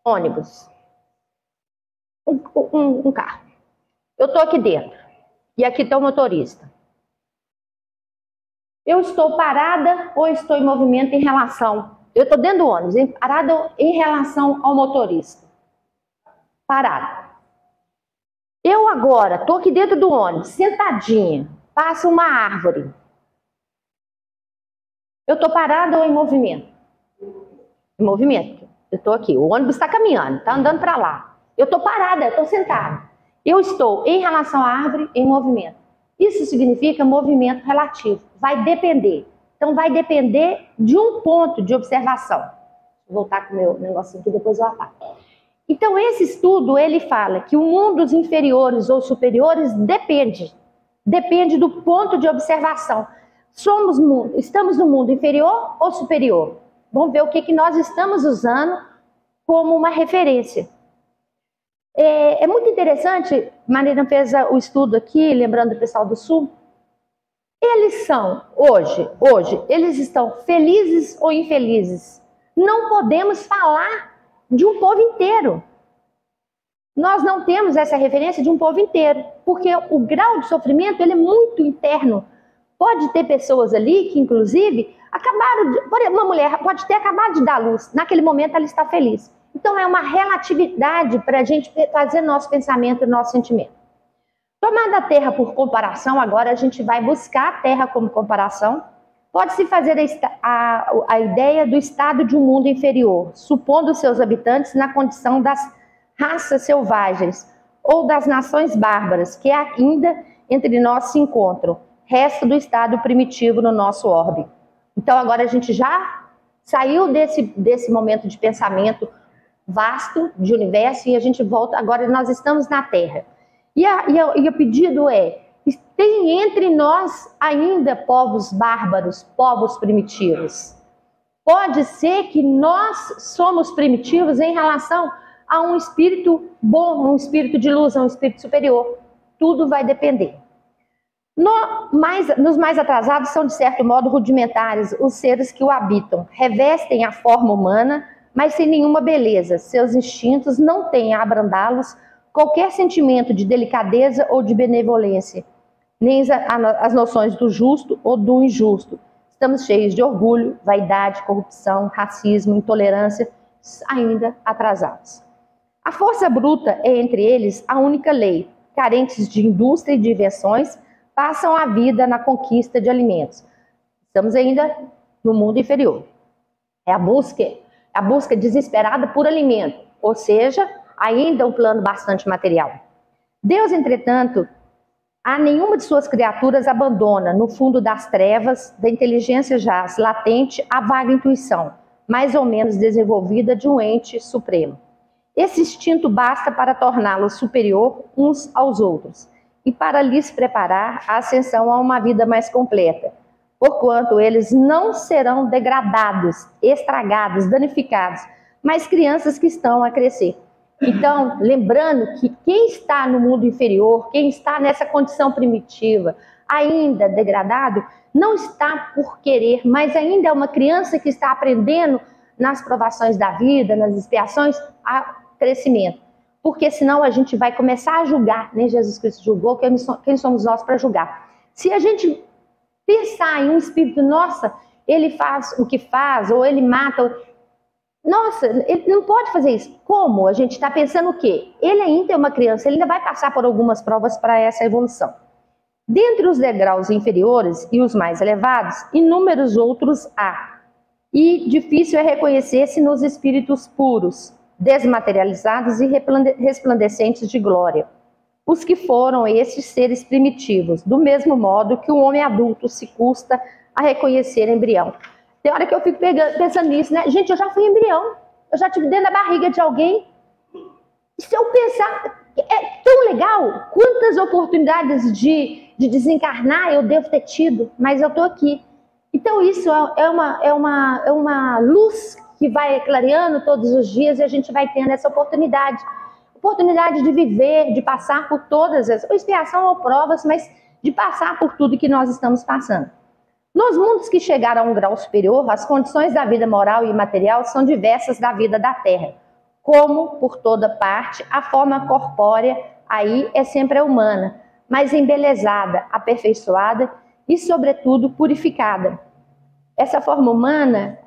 ônibus, um carro. Eu estou aqui dentro e aqui está o motorista. Eu estou parada ou estou em movimento em relação? Eu estou dentro do ônibus, parada em relação ao motorista. Parada. Eu agora estou aqui dentro do ônibus, sentadinha, passa uma árvore. Eu estou parada ou em movimento? Em movimento. Eu estou aqui, o ônibus está caminhando, está andando para lá. Eu estou parada, eu estou sentada. Eu estou em relação à árvore em movimento. Isso significa movimento relativo. Vai depender. Então, vai depender de um ponto de observação. Vou voltar com o meu negocinho aqui, depois eu apago. Então, esse estudo, ele fala que o mundo dos inferiores ou superiores depende do ponto de observação. Estamos no mundo inferior ou superior? Vamos ver o que nós estamos usando como uma referência. É muito interessante, Marina fez o estudo aqui, lembrando o pessoal do Sul. Eles são, hoje, eles estão felizes ou infelizes? Não podemos falar de um povo inteiro. Nós não temos essa referência de um povo inteiro, porque o grau de sofrimento ele é muito interno. Pode ter pessoas ali que, inclusive, uma mulher pode ter acabado de dar luz, naquele momento ela está feliz. Então é uma relatividade para a gente fazer nosso pensamento e nosso sentimento. Tomando a Terra por comparação, agora a gente vai buscar a Terra como comparação. Pode-se fazer a ideia do estado de um mundo inferior, supondo seus habitantes na condição das raças selvagens ou das nações bárbaras que ainda entre nós se encontram, resto do estado primitivo no nosso orbe. Então agora a gente já saiu desse momento de pensamento vasto de universo e a gente volta, agora nós estamos na Terra. E o pedido é, tem entre nós ainda povos bárbaros, povos primitivos. Pode ser que nós somos primitivos em relação a um espírito bom, um espírito de luz, um espírito superior. Tudo vai depender. Nos mais atrasados são, de certo modo, rudimentares os seres que o habitam. Revestem a forma humana, mas sem nenhuma beleza. Seus instintos não têm a abrandá-los qualquer sentimento de delicadeza ou de benevolência, nem as noções do justo ou do injusto. Estamos cheios de orgulho, vaidade, corrupção, racismo, intolerância, ainda atrasados. A força bruta é entre eles a única lei. Carentes de indústria e de invenções, passam a vida na conquista de alimentos. Estamos ainda no mundo inferior. É a busca desesperada por alimento, ou seja, ainda um plano bastante material. Deus, entretanto, a nenhuma de suas criaturas abandona, no fundo das trevas, da inteligência jaz latente, a vaga intuição, mais ou menos desenvolvida de um ente supremo. Esse instinto basta para torná-los superior uns aos outros e para lhes preparar a ascensão a uma vida mais completa, porquanto eles não serão degradados, estragados, danificados, mas crianças que estão a crescer. Então, lembrando que quem está no mundo inferior, quem está nessa condição primitiva, ainda degradado, não está por querer, mas ainda é uma criança que está aprendendo nas provações da vida, nas expiações, a crescimento. Porque senão a gente vai começar a julgar, nem Jesus Cristo julgou, quem somos nós para julgar? Se a gente pensar em um espírito, nossa, ele faz o que faz, ou ele mata, nossa, ele não pode fazer isso. Como? A gente está pensando o quê? Ele ainda é uma criança, ele ainda vai passar por algumas provas para essa evolução. Dentre os degraus inferiores e os mais elevados, inúmeros outros há. E difícil é reconhecer-se nos espíritos puros, desmaterializados e resplandecentes de glória. Os que foram esses seres primitivos, do mesmo modo que o homem adulto se custa a reconhecer embrião. Tem hora que eu fico pensando nisso, né? Gente, eu já fui embrião, eu já estive dentro da barriga de alguém. E se eu pensar, é tão legal, quantas oportunidades de desencarnar eu devo ter tido, mas eu estou aqui. Então isso é uma luz que vai clareando todos os dias e a gente vai tendo essa oportunidade de viver, de passar por todas as expiação ou provas, mas de passar por tudo que nós estamos passando. Nos mundos que chegaram a um grau superior, as condições da vida moral e material são diversas da vida da Terra. Como por toda parte, a forma corpórea aí é sempre a humana, mas embelezada, aperfeiçoada e, sobretudo, purificada. Essa forma humana,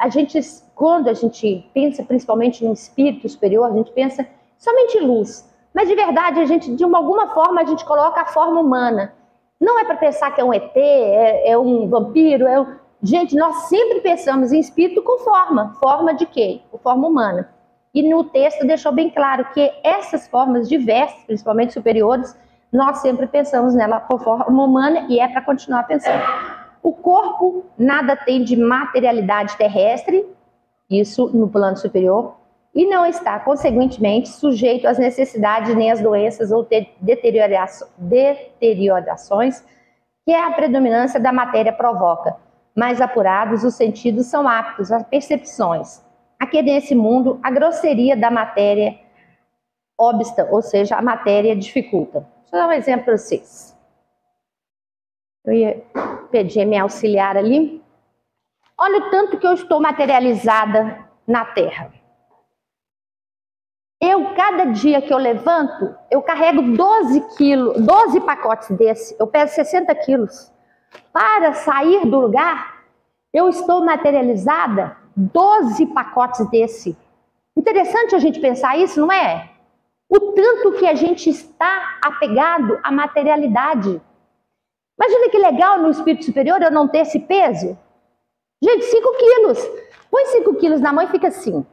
quando a gente pensa principalmente no espírito superior, a gente pensa somente em luz. Mas de verdade, de alguma forma, a gente coloca a forma humana. Não é para pensar que é um ET, é um vampiro, Gente, nós sempre pensamos em espírito com forma. Forma de quê? Forma humana. E no texto deixou bem claro que essas formas diversas, principalmente superiores, nós sempre pensamos nela por forma humana e é para continuar pensando. O corpo nada tem de materialidade terrestre, isso no plano superior, e não está, consequentemente, sujeito às necessidades nem às doenças ou deteriorações que a predominância da matéria provoca. Mais apurados, os sentidos são aptos às percepções. Aqui nesse mundo, a grosseria da matéria obsta, ou seja, a matéria dificulta. Deixa eu dar um exemplo para vocês. Eu ia pedir a minha auxiliar ali. Olha o tanto que eu estou materializada na Terra. Cada dia que eu levanto, eu carrego 12 pacotes desse. Eu peso 60 quilos. Para sair do lugar, eu estou materializada 12 pacotes desse. Interessante a gente pensar isso, não é? O tanto que a gente está apegado à materialidade. Imagina que legal no espírito superior eu não ter esse peso. Gente, 5 quilos. Põe 5 quilos na mão e fica assim.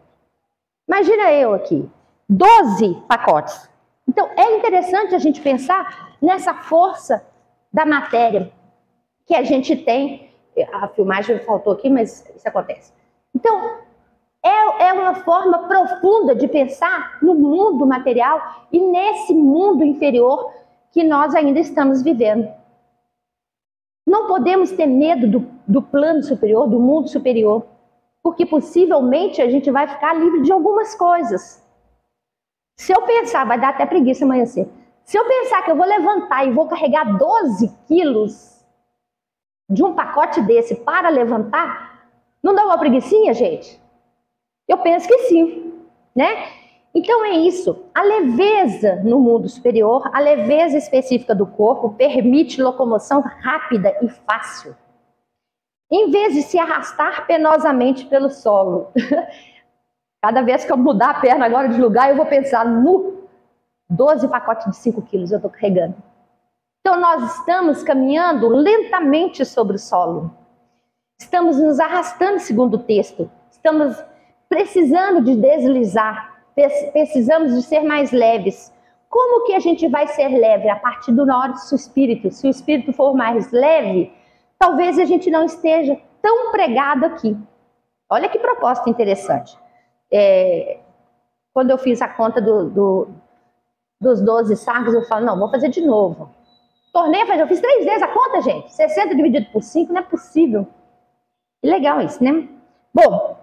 Imagina eu aqui. 12 pacotes. Então, é interessante a gente pensar nessa força da matéria que a gente tem. A filmagem faltou aqui, mas isso acontece. Então, é uma forma profunda de pensar no mundo material e nesse mundo inferior que nós ainda estamos vivendo. Não podemos ter medo do plano superior, do mundo superior, porque possivelmente a gente vai ficar livre de algumas coisas. Se eu pensar, vai dar até preguiça amanhã cedo. Se eu pensar que eu vou levantar e vou carregar 12 quilos de um pacote desse para levantar, não dá uma preguicinha, gente? Eu penso que sim, né? Então é isso. A leveza no mundo superior, a leveza específica do corpo, permite locomoção rápida e fácil. Em vez de se arrastar penosamente pelo solo. Cada vez que eu mudar a perna agora de lugar, eu vou pensar no 12 pacotes de 5 quilos eu estou carregando. Então nós estamos caminhando lentamente sobre o solo. Estamos nos arrastando segundo o texto. Estamos precisando de deslizar. Precisamos de ser mais leves. Como que a gente vai ser leve? A partir do nosso espírito. Se o espírito for mais leve, talvez a gente não esteja tão pregado aqui. Olha que proposta interessante. Quando eu fiz a conta dos 12 sacos, eu falo, não, vou fazer de novo. Eu fiz 3 vezes a conta, gente. 60 dividido por 5, não é possível. Que legal isso, né? Bom,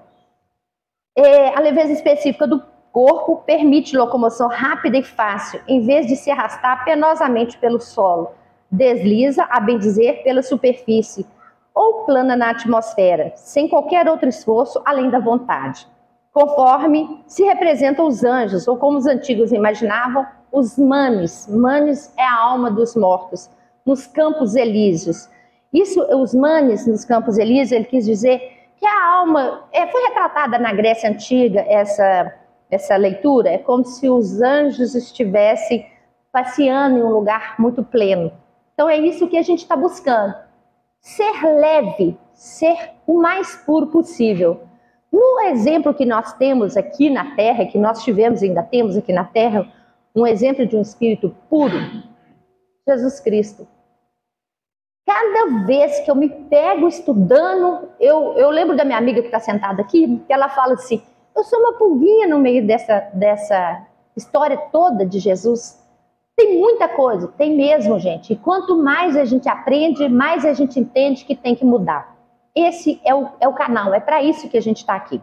a leveza específica do corpo permite locomoção rápida e fácil, em vez de se arrastar penosamente pelo solo. Desliza, a bem dizer, pela superfície, ou plana na atmosfera, sem qualquer outro esforço além da vontade. Conforme se representam os anjos, ou como os antigos imaginavam, os manes. Manes é a alma dos mortos, nos campos elíseos. Os manes nos campos elíseos, ele quis dizer que a alma, foi retratada na Grécia Antiga, essa leitura, é como se os anjos estivessem passeando em um lugar muito pleno. Então é isso que a gente está buscando. Ser leve, ser o mais puro possível. No exemplo que nós temos aqui na Terra, que nós tivemos e ainda temos aqui na Terra, um exemplo de um espírito puro, Jesus Cristo. Cada vez que eu me pego estudando, eu lembro da minha amiga que está sentada aqui, que ela fala assim, eu sou uma pulguinha no meio dessa história toda de Jesus. Tem muita coisa, tem mesmo, gente. E quanto mais a gente aprende, mais a gente entende que tem que mudar. Esse é o canal, é para isso que a gente está aqui.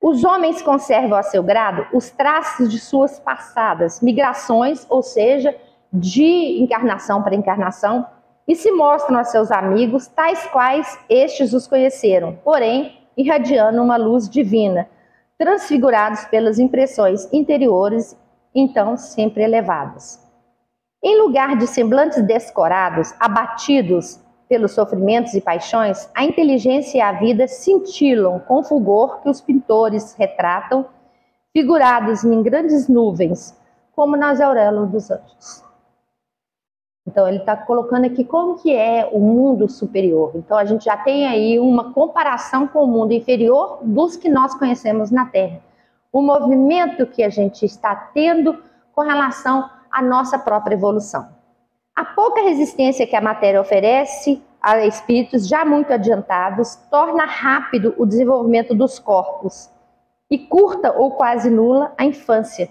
Os homens conservam a seu grado os traços de suas passadas migrações, ou seja, de encarnação para encarnação, e se mostram a seus amigos tais quais estes os conheceram, porém irradiando uma luz divina. transfigurados pelas impressões interiores, então sempre elevadas. Em lugar de semblantes descorados, abatidos pelos sofrimentos e paixões, a inteligência e a vida cintilam com fulgor que os pintores retratam, figurados em grandes nuvens, como nas auréolas dos anjos. Então ele está colocando aqui como que é o mundo superior. Então a gente já tem aí uma comparação com o mundo inferior dos que nós conhecemos na Terra. O movimento que a gente está tendo com relação à nossa própria evolução. A pouca resistência que a matéria oferece a espíritos já muito adiantados torna rápido o desenvolvimento dos corpos e curta ou quase nula a infância,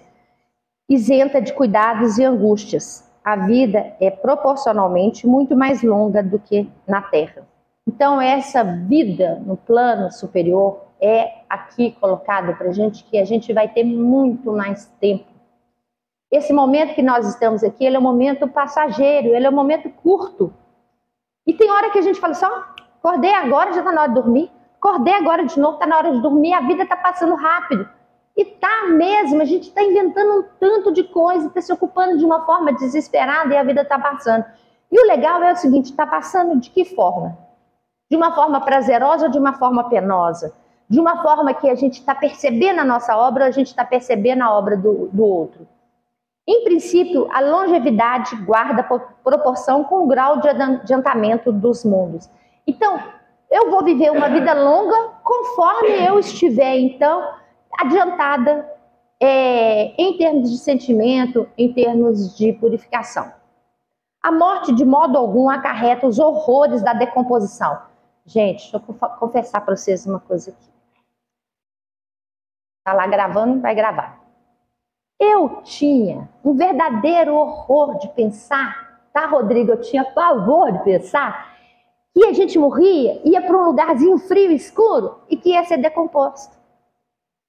isenta de cuidados e angústias. A vida é proporcionalmente muito mais longa do que na Terra. Então essa vida no plano superior é aqui colocado para a gente que a gente vai ter muito mais tempo. Esse momento que nós estamos aqui, ele é um momento passageiro, ele é um momento curto. E tem hora que a gente fala assim, ó, acordei agora, já está na hora de dormir. Acordei agora de novo, está na hora de dormir, a vida está passando rápido. E tá mesmo, a gente está inventando um tanto de coisa, está se ocupando de uma forma desesperada e a vida está passando. E o legal é o seguinte, está passando de que forma? De uma forma prazerosa ou de uma forma penosa? De uma forma que a gente está percebendo a nossa obra ou a gente está percebendo a obra do outro? Em princípio, a longevidade guarda proporção com o grau de adiantamento dos mundos. Então, eu vou viver uma vida longa conforme eu estiver, então, adiantada em termos de sentimento, em termos de purificação. A morte, de modo algum, acarreta os horrores da decomposição. Gente, deixa eu confessar para vocês uma coisa aqui. Está lá gravando, vai gravar. Eu tinha um verdadeiro horror de pensar, tá, Rodrigo? Eu tinha pavor de pensar que a gente morria, ia para um lugarzinho frio e escuro e que ia ser decomposto.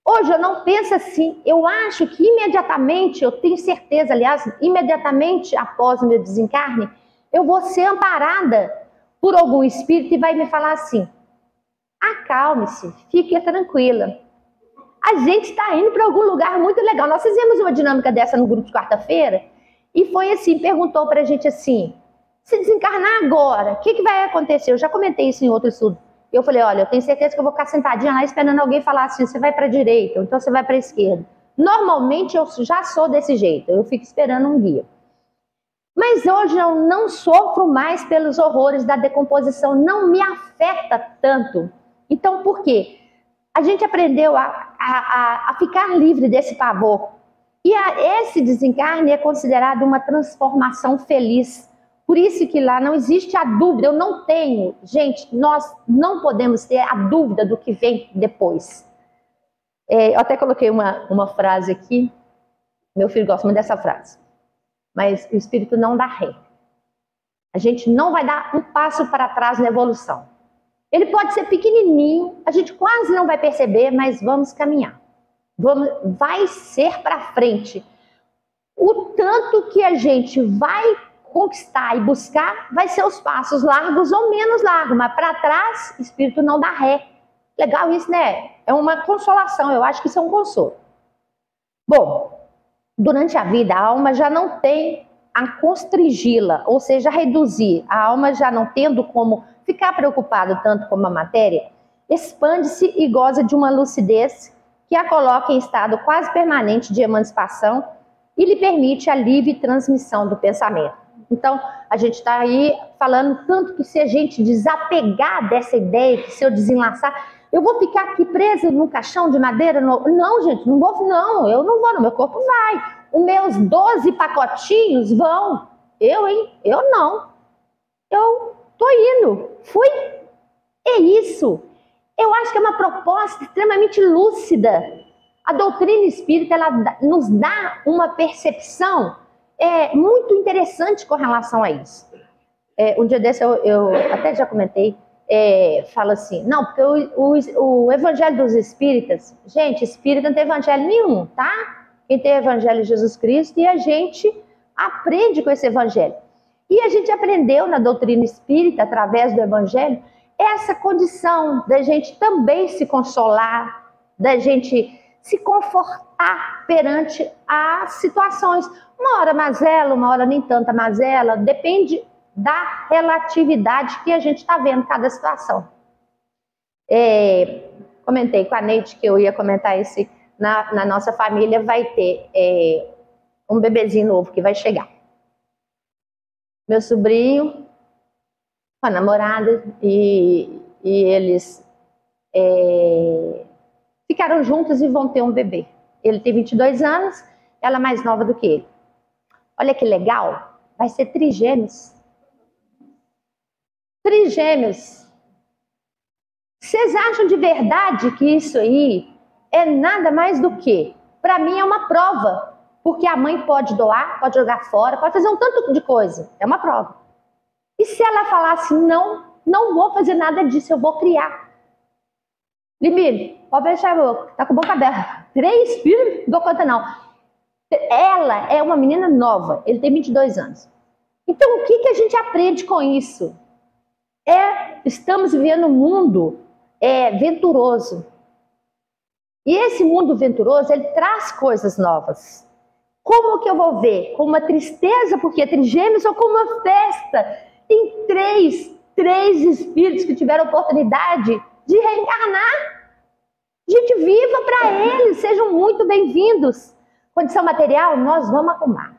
Hoje eu não penso assim, eu acho que imediatamente, eu tenho certeza, aliás, imediatamente após o meu desencarne, eu vou ser amparada por algum espírito e vai me falar assim, acalme-se, fique tranquila. A gente está indo para algum lugar muito legal. Nós fizemos uma dinâmica dessa no grupo de quarta-feira e foi assim, perguntou para a gente assim, se desencarnar agora, o que vai acontecer? Eu já comentei isso em outro estudo. Eu falei, olha, eu tenho certeza que eu vou ficar sentadinha lá esperando alguém falar assim, você vai para a direita, ou então você vai para a esquerda. Normalmente eu já sou desse jeito, eu fico esperando um guia. Mas hoje eu não sofro mais pelos horrores da decomposição, não me afeta tanto. Então por quê? A gente aprendeu a ficar livre desse pavor. E esse desencarne é considerado uma transformação feliz. Por isso que lá não existe a dúvida, eu não tenho. Gente, nós não podemos ter a dúvida do que vem depois. Eu até coloquei uma frase aqui, meu filho gosta muito dessa frase. Mas o espírito não dá ré. A gente não vai dar um passo para trás na evolução. Ele pode ser pequenininho, a gente quase não vai perceber, mas vamos caminhar. Vai ser para frente. O tanto que a gente vai conquistar e buscar vai ser os passos largos ou menos largos, mas para trás, o espírito não dá ré. Legal isso, né? É uma consolação, eu acho que isso é um consolo. Bom, durante a vida, a alma já não tem a constringi-la, ou seja, reduzir. A alma já não tendo como ficar preocupada tanto como a matéria, expande-se e goza de uma lucidez que a coloca em estado quase permanente de emancipação e lhe permite a livre transmissão do pensamento. Então, a gente está aí falando tanto que se a gente desapegar dessa ideia, que se eu desenlaçar, eu vou ficar aqui presa num caixão de madeira? Não, gente, não vou, não, eu não vou, meu corpo vai. Os meus 12 pacotinhos vão. Eu não. Eu tô indo, fui. É isso. Eu acho que é uma proposta extremamente lúcida. A doutrina espírita, ela nos dá uma percepção muito interessante com relação a isso. Um dia desse eu até já comentei, fala assim, não, porque o evangelho dos espíritas, gente, espírita não tem evangelho nenhum, tá? Quem tem evangelho é Jesus Cristo e a gente aprende com esse evangelho. E a gente aprendeu na doutrina espírita, através do evangelho, essa condição da gente também se consolar, da gente se confortar perante as situações. Uma hora mazela, uma hora nem tanta mazela, depende da relatividade que a gente está vendo em cada situação. Comentei com a Neide que eu ia comentar esse, na nossa família vai ter um bebezinho novo que vai chegar. Meu sobrinho, com a namorada, e eles ficaram juntos e vão ter um bebê. Ele tem 22 anos, ela é mais nova do que ele. Olha que legal, vai ser trigêmeos. Trigêmeos. Vocês acham de verdade que isso aí é nada mais do que, para mim é uma prova, porque a mãe pode doar, pode jogar fora, pode fazer um tanto de coisa, é uma prova. E se ela falasse, não vou fazer nada disso, eu vou criar. Limite, pode fechar a boca, tá com a boca aberta. 3 filhos, não dou conta não. Ela é uma menina nova, ele tem 22 anos. Então o que a gente aprende com isso? Estamos vivendo um mundo venturoso. E esse mundo venturoso, ele traz coisas novas. Como que eu vou ver? Com uma tristeza, porque é trigêmeos, ou com uma festa? Tem três espíritos que tiveram oportunidade de reencarnar. Gente, viva para eles, sejam muito bem-vindos. Condição material, nós vamos arrumar.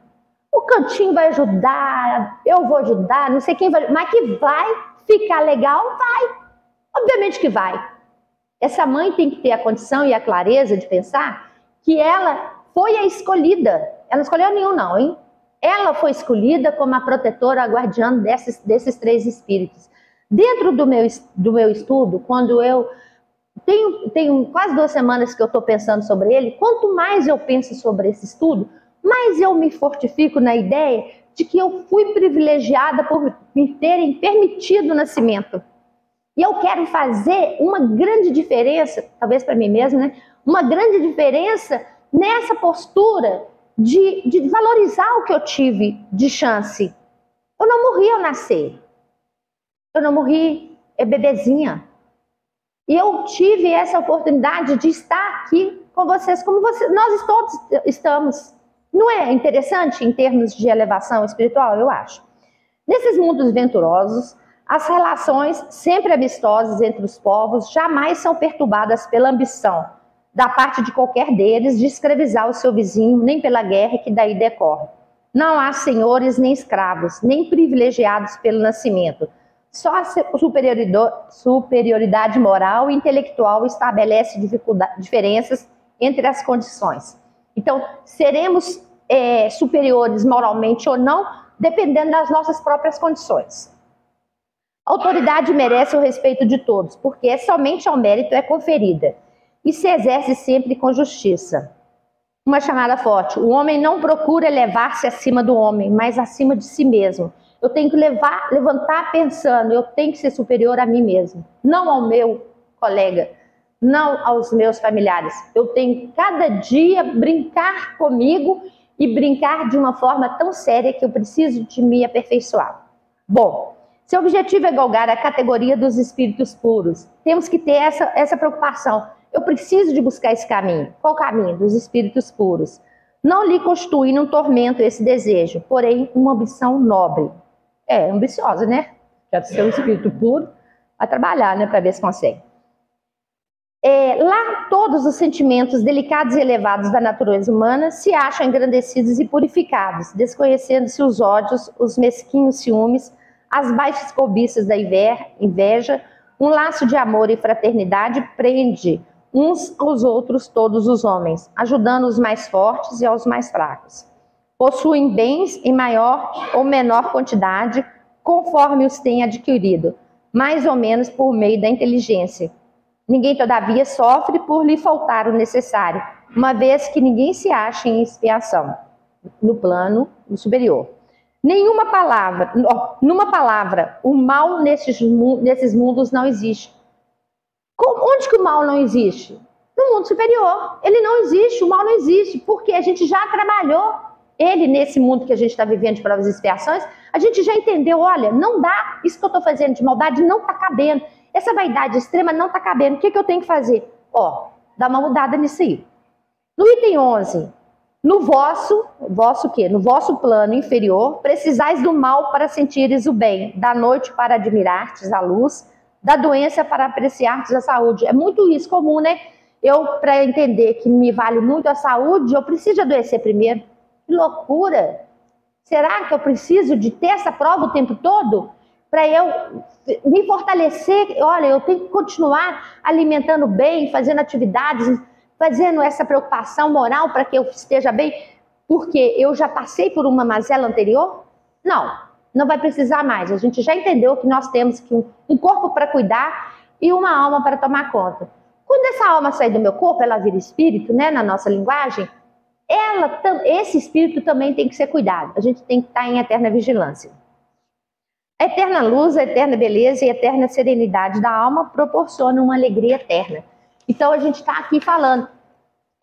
O cantinho vai ajudar, eu vou ajudar, não sei quem vai, mas que vai ficar legal, vai. Obviamente que vai. Essa mãe tem que ter a condição e a clareza de pensar que ela foi a escolhida. Ela não escolheu nenhum não, hein? Ela foi escolhida como a protetora, a guardiã desses 3 espíritos. Dentro do meu estudo, quando eu tenho quase 2 semanas que eu estou pensando sobre ele, quanto mais eu penso sobre esse estudo, mais eu me fortifico na ideia de que eu fui privilegiada por me terem permitido o nascimento. E eu quero fazer uma grande diferença, talvez para mim mesma, né? Uma grande diferença nessa postura de valorizar o que eu tive de chance. Eu não morri ao nascer. Eu não morri bebezinha. E eu tive essa oportunidade de estar aqui com vocês, como nós todos estamos. Não é interessante em termos de elevação espiritual? Eu acho. Nesses mundos venturosos, as relações sempre amistosas entre os povos jamais são perturbadas pela ambição da parte de qualquer deles de escravizar o seu vizinho, nem pela guerra que daí decorre. Não há senhores nem escravos, nem privilegiados pelo nascimento. Só a superioridade moral e intelectual estabelece diferenças entre as condições. Então, seremos superiores moralmente ou não, dependendo das nossas próprias condições. A autoridade merece o respeito de todos, porque somente ao mérito é conferida e se exerce sempre com justiça. Uma chamada forte: o homem não procura elevar-se acima do homem, mas acima de si mesmo. Eu tenho que levantar pensando, eu tenho que ser superior a mim mesmo, não ao meu colega, não aos meus familiares. Eu tenho que cada dia brincar comigo e brincar de uma forma tão séria que eu preciso de me aperfeiçoar. Bom, seu objetivo é galgar a categoria dos espíritos puros. Temos que ter essa preocupação. Eu preciso de buscar esse caminho. Qual o caminho? Dos espíritos puros. Não lhe constitui um tormento esse desejo, porém uma ambição nobre. Ambiciosa, né? Quer ser um espírito puro, vai trabalhar, né? Para ver se consegue. Lá todos os sentimentos delicados e elevados da natureza humana se acham engrandecidos e purificados, desconhecendo-se os ódios, os mesquinhos ciúmes, as baixas cobiças da inveja. Um laço de amor e fraternidade prende uns aos outros todos os homens, ajudando os mais fortes e aos mais fracos. Possuem bens em maior ou menor quantidade, conforme os têm adquirido, mais ou menos por meio da inteligência. Ninguém, todavia, sofre por lhe faltar o necessário, uma vez que ninguém se acha em expiação, no plano superior. Numa palavra, o mal nesses mundos não existe. Onde que o mal não existe? No mundo superior. Ele não existe, o mal não existe, porque a gente já trabalhou ele nesse mundo que a gente está vivendo de provas e expiações. A gente já entendeu, olha, não dá, isso que eu estou fazendo de maldade não está cabendo. Essa vaidade extrema não está cabendo. O que eu tenho que fazer? Dá uma mudada nisso aí. No item 11, no vosso quê? No vosso plano inferior, precisais do mal para sentires o bem, da noite para admirartes a luz, da doença para apreciartes a saúde. É muito isso comum, né? Eu, para entender que me vale muito a saúde, eu preciso adoecer primeiro. Que loucura! Será que eu preciso de ter essa prova o tempo todo? Para eu me fortalecer? Olha, eu tenho que continuar alimentando bem, fazendo atividades, fazendo essa preocupação moral para que eu esteja bem, porque eu já passei por uma mazela anterior? Não, não vai precisar mais. A gente já entendeu que nós temos que um corpo para cuidar e uma alma para tomar conta. Quando essa alma sair do meu corpo, ela vira espírito, né, na nossa linguagem, esse espírito também tem que ser cuidado. A gente tem que estar em eterna vigilância. A eterna luz, a eterna beleza e a eterna serenidade da alma proporcionam uma alegria eterna. Então a gente está aqui falando,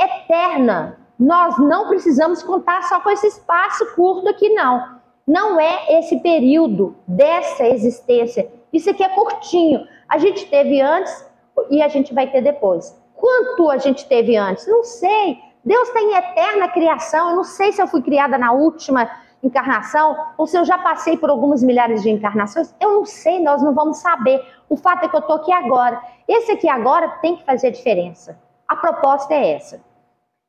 eterna. Nós não precisamos contar só com esse espaço curto aqui, não. Não é esse período dessa existência. Isso aqui é curtinho. A gente teve antes e a gente vai ter depois. Quanto a gente teve antes? Não sei. Deus está em eterna criação. Eu não sei se eu fui criada na última encarnação ou se eu já passei por algumas milhares de encarnações. Eu não sei, nós não vamos saber. O fato é que eu estou aqui agora. Esse aqui agora tem que fazer a diferença. A proposta é essa.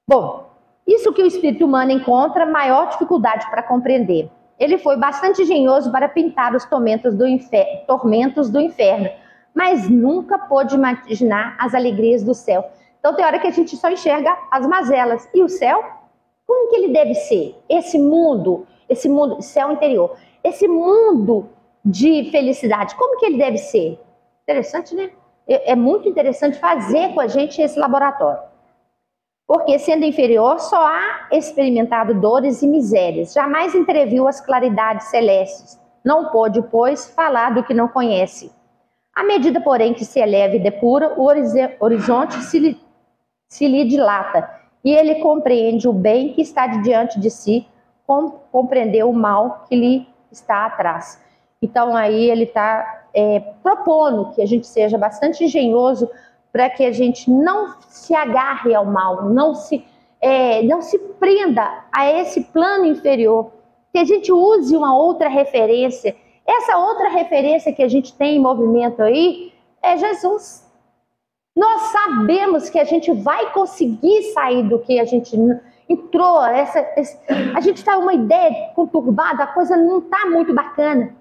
Bom, isso que o espírito humano encontra maior dificuldade para compreender. Ele foi bastante engenhoso para pintar os tormentos do inferno, mas nunca pôde imaginar as alegrias do céu. Então tem hora que a gente só enxerga as mazelas. E o céu? Como que ele deve ser? Esse mundo, céu interior, esse mundo de felicidade, como que ele deve ser? Interessante, né? É muito interessante fazer com a gente esse laboratório. Porque, sendo inferior, só há experimentado dores e misérias. Jamais entreviu as claridades celestes. Não pôde, pois, falar do que não conhece. À medida, porém, que se eleva e depura, o horizonte se lhe dilata. E ele compreende o bem que está diante de si, compreendeu o mal que lhe está atrás. Então, aí ele está propondo que a gente seja bastante engenhoso para que a gente não se agarre ao mal, não se prenda a esse plano inferior, que a gente use uma outra referência. Essa outra referência que a gente tem em movimento aí é Jesus. Nós sabemos que a gente vai conseguir sair do que a gente entrou, a gente está uma ideia conturbada, a coisa não está muito bacana.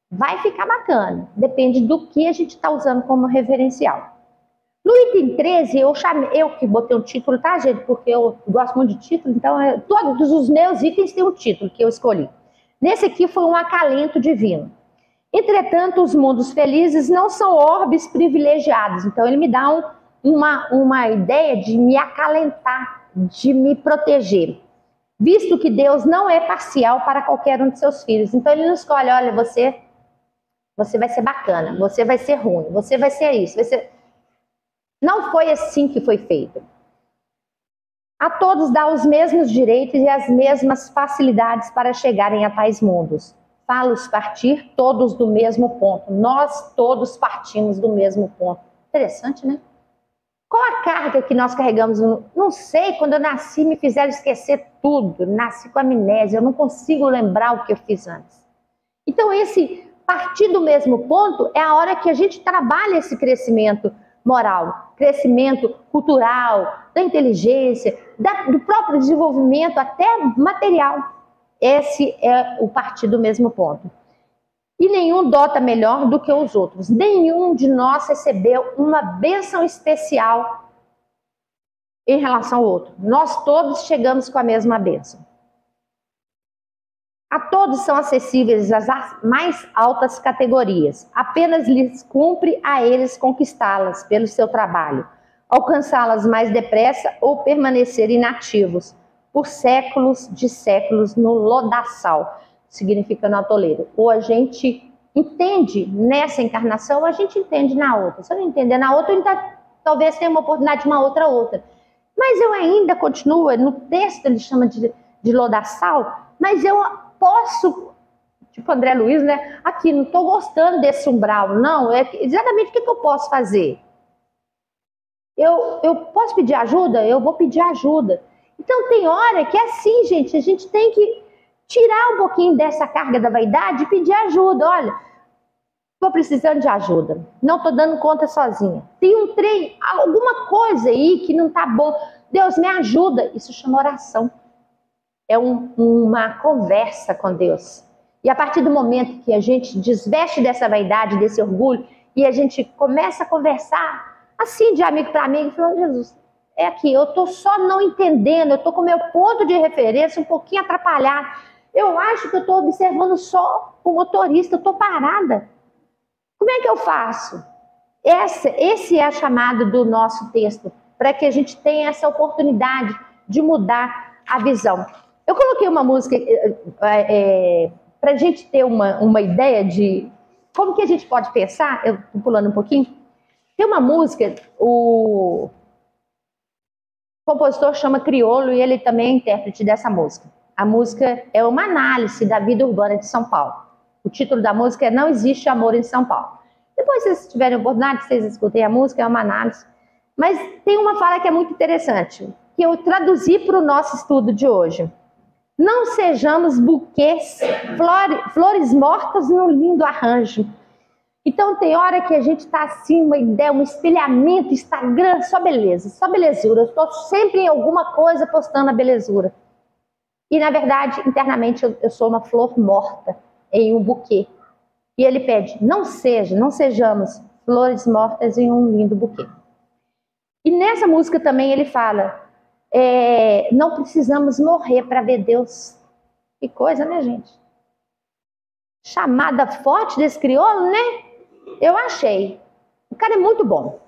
Vai ficar bacana, depende do que a gente está usando como referencial. No item 13, eu que botei um título, tá, gente? Porque eu gosto muito de título, então todos os meus itens têm um título que eu escolhi. Nesse aqui foi um acalento divino. Entretanto, os mundos felizes não são orbes privilegiados. Então, ele me dá uma ideia de me acalentar, de me proteger. Visto que Deus não é parcial para qualquer um de seus filhos. Então, ele não escolhe, olha, você vai ser bacana, você vai ser ruim, você vai ser isso, vai ser... Não foi assim que foi feito. A todos dá os mesmos direitos e as mesmas facilidades para chegarem a tais mundos. Fá-los partir todos do mesmo ponto. Nós todos partimos do mesmo ponto. Interessante, né? Qual a carga que nós carregamos? Não sei, quando eu nasci me fizeram esquecer tudo. Nasci com amnésia, eu não consigo lembrar o que eu fiz antes. Então esse partir do mesmo ponto é a hora que a gente trabalha esse crescimento moral, crescimento cultural, da inteligência, do próprio desenvolvimento até material. Esse é o partir do mesmo ponto. E nenhum dota melhor do que os outros. Nenhum de nós recebeu uma bênção especial em relação ao outro. Nós todos chegamos com a mesma bênção. A todos são acessíveis as mais altas categorias. Apenas lhes cumpre a eles conquistá-las pelo seu trabalho, alcançá-las mais depressa ou permanecer inativos por séculos de séculos no lodaçal, significa no atoleiro. Ou a gente entende nessa encarnação, ou a gente entende na outra. Se eu não entender na outra, talvez tenha uma oportunidade de uma outra. Mas eu ainda continuo, no texto ele chama de lodaçal, mas eu posso, tipo André Luiz, né? Aqui, não estou gostando desse umbral, não. É exatamente o que eu posso fazer. Eu posso pedir ajuda? Eu vou pedir ajuda. Então tem hora que é assim, gente, a gente tem que tirar um pouquinho dessa carga da vaidade e pedir ajuda. Olha, estou precisando de ajuda, não estou dando conta sozinha. Tem um trem, alguma coisa aí que não está bom. Deus, me ajuda. Isso chama oração. É uma conversa com Deus. E a partir do momento que a gente desveste dessa vaidade, desse orgulho, e a gente começa a conversar assim, de amigo para amigo, falando, Jesus, é aqui, eu estou só não entendendo, eu estou com o meu ponto de referência um pouquinho atrapalhado. Eu acho que eu estou observando só o motorista, eu estou parada. Como é que eu faço? Esse é a chamada do nosso texto, para que a gente tenha essa oportunidade de mudar a visão. Eu coloquei uma música para a gente ter uma ideia de como que a gente pode pensar. Eu estou pulando um pouquinho. Tem uma música, o compositor chama Criolo e ele também é intérprete dessa música. A música é uma análise da vida urbana de São Paulo. O título da música é Não Existe Amor em São Paulo. Depois, se vocês tiverem oportunidade, vocês escutem a música, é uma análise. Mas tem uma fala que é muito interessante, que eu traduzi para o nosso estudo de hoje. Não sejamos buquês, flores mortas num lindo arranjo. Então tem hora que a gente está assim, uma ideia, um espelhamento, Instagram, só beleza, só belezura. Eu estou sempre em alguma coisa postando a belezura. E na verdade, internamente, eu sou uma flor morta em um buquê. E ele pede, não sejamos flores mortas em um lindo buquê. E nessa música também ele fala, não precisamos morrer para ver Deus. Que coisa, né, gente? Chamada forte desse crioulo, né? Eu achei. O cara é muito bom.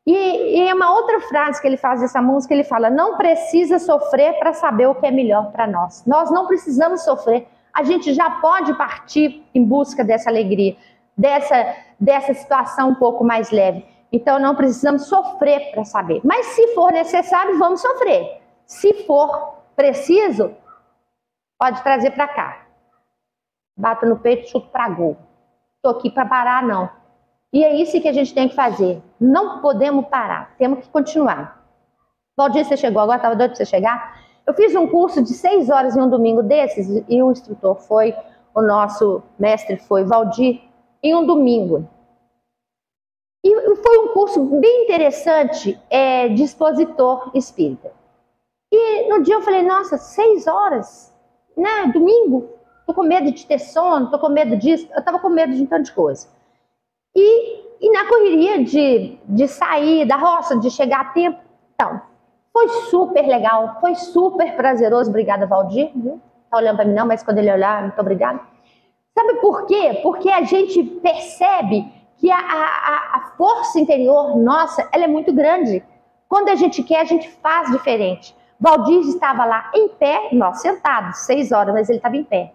E é uma outra frase que ele faz dessa música, ele fala, não precisa sofrer para saber o que é melhor para nós. Nós não precisamos sofrer. A gente já pode partir em busca dessa alegria, dessa situação um pouco mais leve. Então não precisamos sofrer para saber. Mas se for necessário, vamos sofrer. Se for preciso, pode trazer para cá. Bata no peito, chuto para gol. Estou aqui para parar, não. E é isso que a gente tem que fazer. Não podemos parar, temos que continuar. Valdir, você chegou agora? Estava doido para você chegar? Eu fiz um curso de 6 horas em um domingo desses, e o instrutor foi, o nosso mestre foi Valdir, em um domingo. E foi um curso bem interessante, de expositor espírita. E no dia eu falei, nossa, 6 horas, né, domingo? Tô com medo de ter sono, tô com medo disso. Eu tava com medo de um tanto de coisa. E na correria de sair da roça, de chegar a tempo, então, foi super legal, foi super prazeroso. Obrigada, Valdir, viu? Tá olhando para mim não, mas quando ele olhar, muito obrigada. Sabe por quê? Porque a gente percebe que a força interior nossa, ela é muito grande. Quando a gente quer, a gente faz diferente. Valdir estava lá em pé, nós sentados, 6 horas, mas ele estava em pé.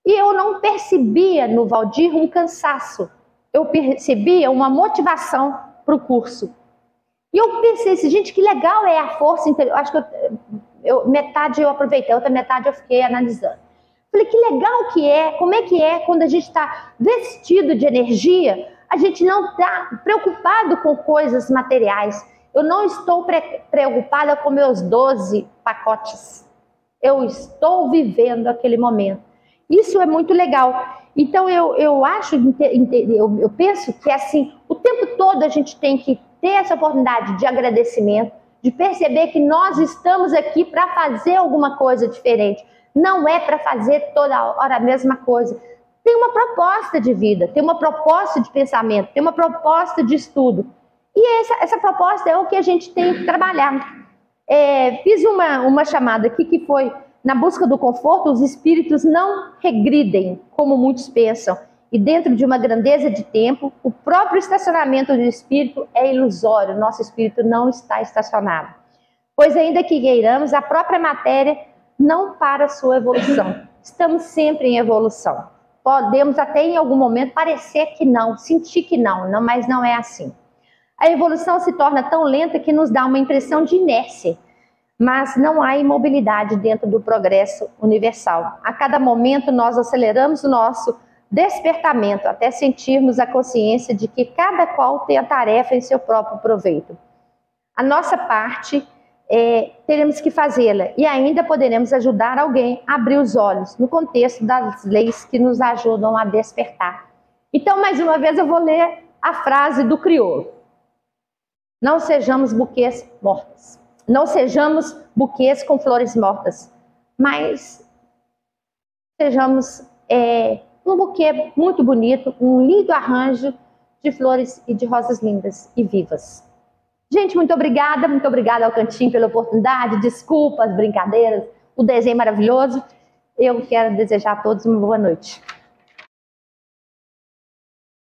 E eu não percebia no Valdir um cansaço. Eu percebia uma motivação para o curso. E eu pensei assim, gente, que legal é a força interior. Acho que metade eu aproveitei, a outra metade eu fiquei analisando. Falei, que legal que é, como é que é quando a gente está vestido de energia, a gente não está preocupado com coisas materiais. Eu não estou preocupada com meus 12 pacotes. Eu estou vivendo aquele momento. Isso é muito legal. Então eu penso que assim, o tempo todo a gente tem que ter essa oportunidade de agradecimento, de perceber que nós estamos aqui para fazer alguma coisa diferente. Não é para fazer toda hora a mesma coisa. Tem uma proposta de vida, tem uma proposta de pensamento, tem uma proposta de estudo. E essa proposta é o que a gente tem que trabalhar. Fiz uma chamada aqui que foi, na busca do conforto, os espíritos não regridem, como muitos pensam. E dentro de uma grandeza de tempo, o próprio estacionamento do espírito é ilusório. Nosso espírito não está estacionado. Pois ainda que queiramos, a própria matéria não para a sua evolução. Estamos sempre em evolução. Podemos até em algum momento parecer que não, sentir que não, mas não é assim. A evolução se torna tão lenta que nos dá uma impressão de inércia, mas não há imobilidade dentro do progresso universal. A cada momento nós aceleramos o nosso despertamento até sentirmos a consciência de que cada qual tem a tarefa em seu próprio proveito. A nossa parte teremos que fazê-la e ainda poderemos ajudar alguém a abrir os olhos no contexto das leis que nos ajudam a despertar. Então, mais uma vez, eu vou ler a frase do crioulo. Não sejamos buquês mortos. Não sejamos buquês com flores mortas, mas sejamos um buquê muito bonito, um lindo arranjo de flores e de rosas lindas e vivas. Gente, muito obrigada ao Cantinho pela oportunidade, desculpas, brincadeiras, o desenho maravilhoso. Eu quero desejar a todos uma boa noite.